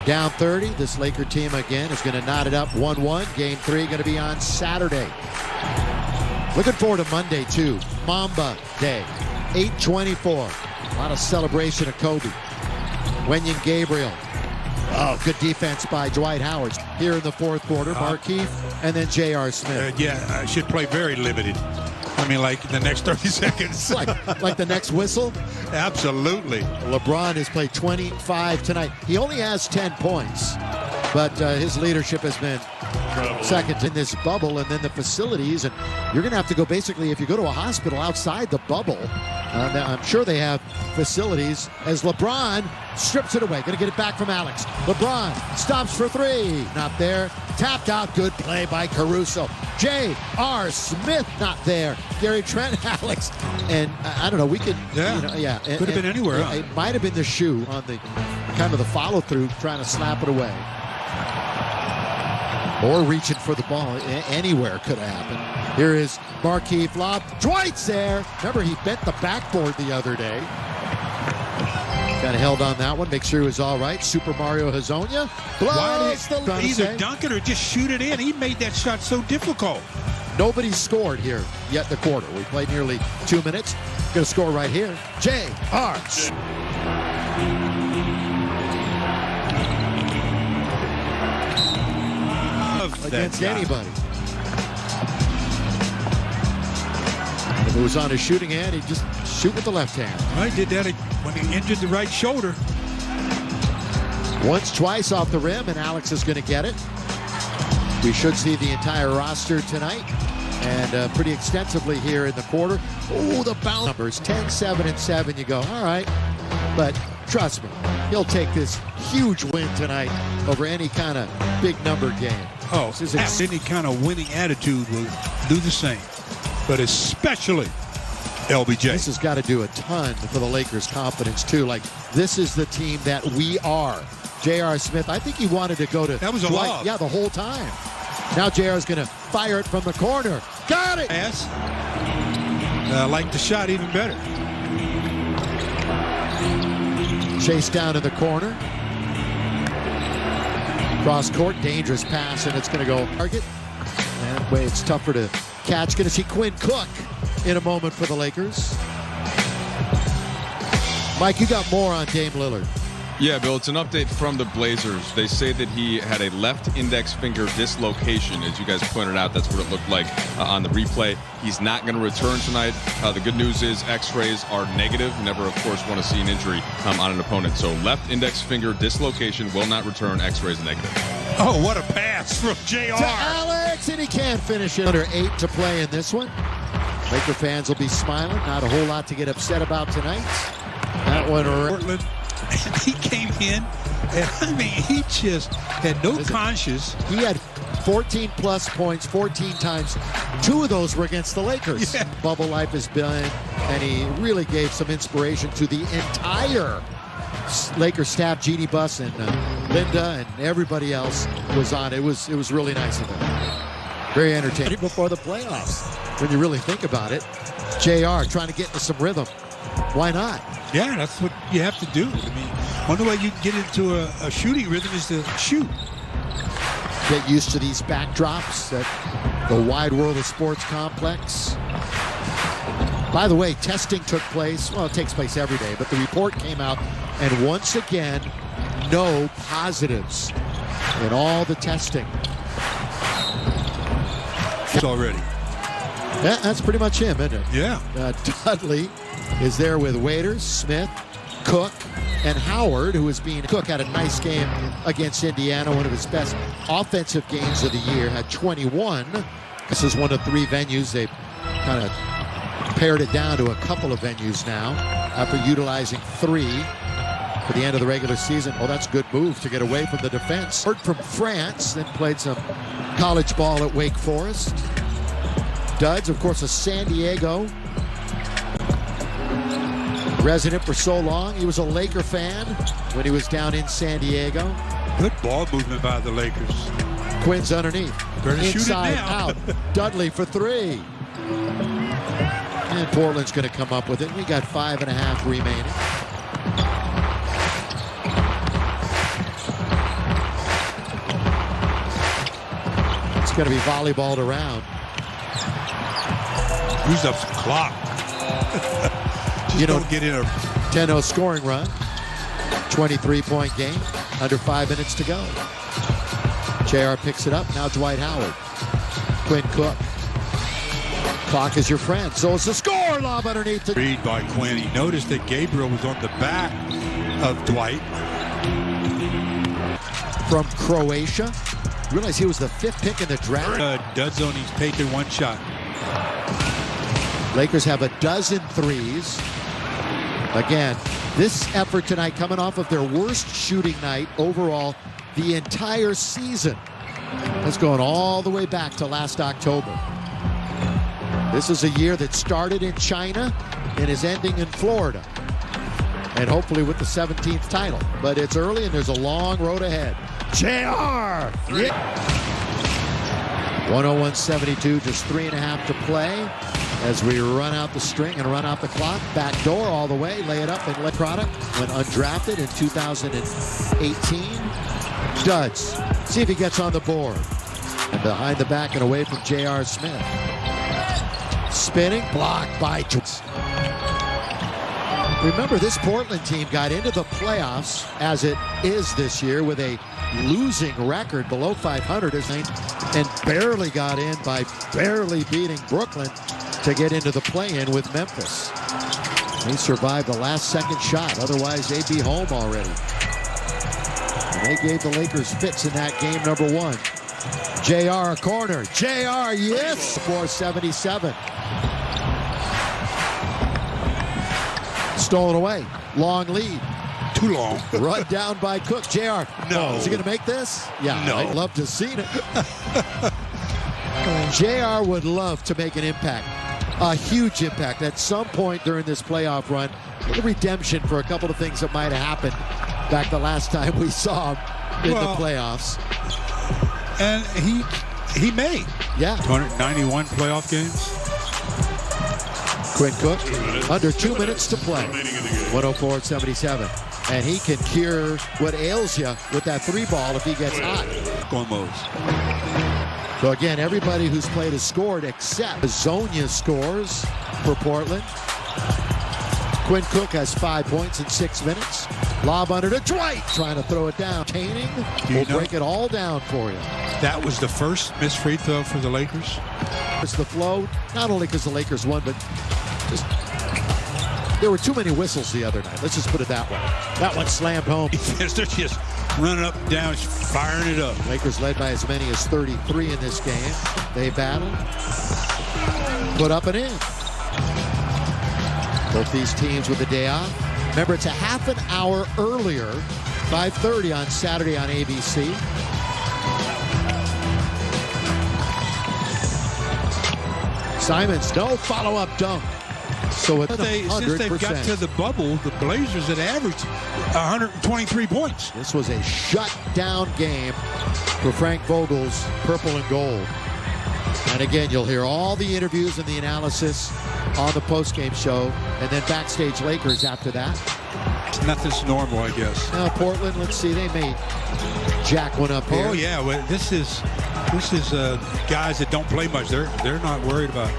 Down 30. This Laker team again is going to knot it up 1-1. Game 3 going to be on Saturday. Looking forward to Monday too. Mamba Day. 8:24. A lot of celebration of Kobe. Wenyen Gabriel. Oh, good defense by Dwight Howard. Here in the fourth quarter, Markieff and then J.R. Smith. Yeah, should play very limited. I mean, like the next 30 seconds. like the next whistle? Absolutely. LeBron has played 25 tonight. He only has 10 points, but his leadership has been second in this bubble, and then the facilities. And you're going to have to go basically, if you go to a hospital outside the bubble, I'm sure they have facilities, as LeBron strips it away. Going to get it back from Alex. LeBron stops for three. Not there. Tapped out. Good play by Caruso. J.R. Smith not there. Gary Trent, Alex. And I don't know. We could, yeah. Could have been anywhere. It might have been the shoe on the kind of the follow through, trying to slap it away. Or reaching for the ball. Anywhere could have happened. Here is Markieff lob. Dwight's there. Remember, he bent the backboard the other day. Kind of held on that one. Make sure he was all right. Super Mario Hezonja blows the either dunk it or just shoot it in. He made that shot so difficult. Nobody's scored here yet in the quarter. We played nearly 2 minutes. Going to score right here. J.R. Against anybody. If it was on his shooting hand, he'd just shoot with the left hand. I did that when he injured the right shoulder. Once, twice off the rim, and Alex is going to get it. We should see the entire roster tonight, and pretty extensively here in the quarter. Oh, the bounce numbers, 10, 7, and 7. You go, all right. But trust me, he'll take this huge win tonight over any kind of big number game. Oh, any kind of winning attitude will do the same. But especially LBJ. This has got to do a ton for the Lakers' confidence, too. Like, this is the team that we are. J.R. Smith, I think he wanted to go to that was a Dwight. lob. Yeah, the whole time. Now J.R. is going to fire it from the corner. Got it! Yes. I like the shot even better. Chase down in the corner. Cross court, dangerous pass, and it's going to go target. That way it's tougher to catch. Going to see Quinn Cook in a moment for the Lakers. Mike, you got more on Dame Lillard. Yeah, Bill, it's an update from the Blazers. They say that he had a left index finger dislocation. As you guys pointed out, that's what it looked like on the replay. He's not going to return tonight. The good news is x-rays are negative. Never, of course, want to see an injury on an opponent. So left index finger dislocation, will not return, x-rays negative. Oh, what a pass from J.R. to Alex, and he can't finish it. Under 8 to play in this one. Laker fans will be smiling. Not a whole lot to get upset about tonight. That one. Portland. And he came in, and I mean, he just had no conscience. He had 14-plus points 14 times. 2 of those were against the Lakers. Yeah. Bubble life has been, and he really gave some inspiration to the entire Lakers staff. Jeannie Buss and Linda and everybody else was on. It was really nice of them. Very entertaining before the playoffs. When you really think about it, JR trying to get into some rhythm. Why not? Yeah, that's what you have to do. I mean, one way you get into a shooting rhythm is to shoot. Get used to these backdrops at the wide world of sports complex. By the way, testing took place. Well, it takes place every day, but the report came out, and once again, no positives in all the testing. Already. Yeah, that's pretty much him, isn't it? Yeah. Dudley is there with Waiters, Smith, Cook, and Howard, who is being... Cook had a nice game against Indiana, one of his best offensive games of the year, had 21. This is one of 3 venues. They've kind of pared it down to a couple of venues now after utilizing 3 for the end of the regular season. Oh, that's a good move to get away from the defense. Heard from France, then played some college ball at Wake Forest. Duds, of course, a San Diego resident for so long. He was a Laker fan when he was down in San Diego. Good ball movement by the Lakers. Quinn's underneath. Better shoot it Inside now. out. Dudley for 3. And Portland's going to come up with it. We got 5.5 remaining. going to be volleyballed around. Use up some clock. Just don't get in a 10-0 scoring run. 23-point game. Under 5 minutes to go. JR picks it up. Now Dwight Howard. Quinn Cook. Clock is your friend. So it's the score. Lob underneath the read by Quinn. He noticed that Gabriel was on the back of Dwight. From Croatia. Realize he was the 5th pick in the draft. Dud zone, he's taking one shot. Lakers have a dozen threes. Again, this effort tonight coming off of their worst shooting night overall the entire season. That's going all the way back to last October. This is a year that started in China and is ending in Florida. And hopefully with the 17th title. But it's early and there's a long road ahead. JR! Yeah. 101-72, just 3.5 to play. As we run out the string and run out the clock. Back door all the way. Lay it up and let product. Went undrafted in 2018. Duds. See if he gets on the board. And behind the back and away from J.R. Smith. Spinning. Blocked by Jones. Remember, this Portland team got into the playoffs as it is this year with a losing record below 500 and barely got in by barely beating Brooklyn to get into the play-in with Memphis. They survived the last second shot. Otherwise, they'd be home already. And they gave the Lakers fits in that game number 1. JR, a corner. JR, yes! 477. Stolen away. Long lead. Too long. Run down by Cook. JR. No. Is he going to make this? Yeah, no. I'd love to have seen it. JR would love to make an impact. A huge impact at some point during this playoff run. A redemption for a couple of things that might have happened back the last time we saw him in the playoffs. And he may. Yeah. 291 playoff games. Quinn Cook, under 2 minutes to play. 104-77. And he can cure what ails you with that 3-ball if he gets hot. Almost. So again, everybody who's played has scored except Zonia scores for Portland. Quinn Cook has 5 points in 6 minutes. Lob under to Dwight, trying to throw it down. Taining will break it all down for you. That was the first missed free throw for the Lakers. It's the flow, not only because the Lakers won, but just there were too many whistles the other night. Let's just put it that way. That one slammed home. They're just running up and down, firing it up. Lakers led by as many as 33 in this game. They battled, put up and in. Both these teams with a day off. Remember, it's a half an hour earlier, 5:30 on Saturday on ABC. Simons, no follow-up dunk. So it's since they've got to the bubble, the Blazers had averaged 123 points. This was a shutdown game for Frank Vogel's purple and gold. And again, you'll hear all the interviews and the analysis on the postgame show, and then backstage Lakers after that. Nothing's normal, I guess. Now Portland, let's see, they may jack one up here. Oh yeah, well, this is guys that don't play much. They're not worried about it.